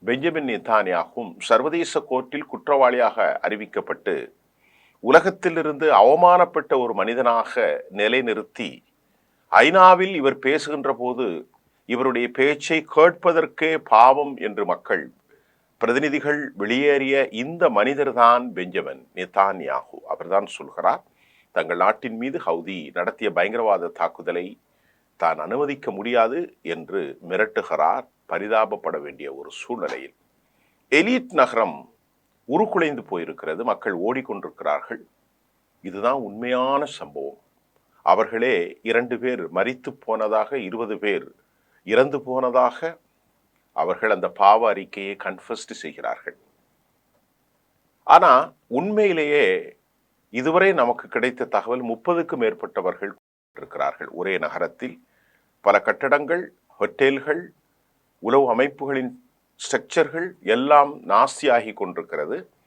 Benjamin நேதான்யாகும் சர்வதேச கோர்ட்டில் குற்றவாளியாக அறிவிக்கப்பட்டு உலகத்திலிருந்து அவமானப்பட்ட ஒரு மனிதனாக நிலைநிறுத்தி ஐநாவில் இவர் பேசுகின்ற போது இவருடைய பேச்சை கேட்பதற்கே பாவம் என்று மக்கள் பிரதிநிதிகள் வெளியேறிய இந்த மனிதர்தான் பெஞ்சமின் நேதான்யாகு. அவர்தான் சொல்கிறார், தங்கள் நாட்டின் மீது ஹவுதி நடத்திய பயங்கரவாத தாக்குதலை தான் அனுமதிக்க முடியாது என்று மிரட்டுகிறார். பரிதாபப்பட வேண்டிய ஒரு சூழ்நிலையில் எலீட் நகரம் உருக்குலைந்து போயிருக்கிறது, மக்கள் ஓடிக்கொண்டிருக்கிறார்கள். இதுதான் உண்மையான சம்பவம். அவர்களே 2 பேர் மரித்து போனதாக, 20 பேர் இறந்து போனதாக அவர்கள் அந்த பாவ அறிக்கையை கன்ஃபஸ்ட் செய்கிறார்கள். ஆனா உண்மையிலேயே இதுவரை நமக்கு கிடைத்த தகவல் 30க்கும் மேற்பட்டவர்கள் இருக்கிறார்கள். ஒரே நகரத்தில் பல கட்டடங்கள், ஹோட்டல்கள், உளவு அமைப்புகளின் ஸ்ட்ரக்சர்கள் எல்லாம் நாஸ்தியாகி கொண்டிருக்கிறது.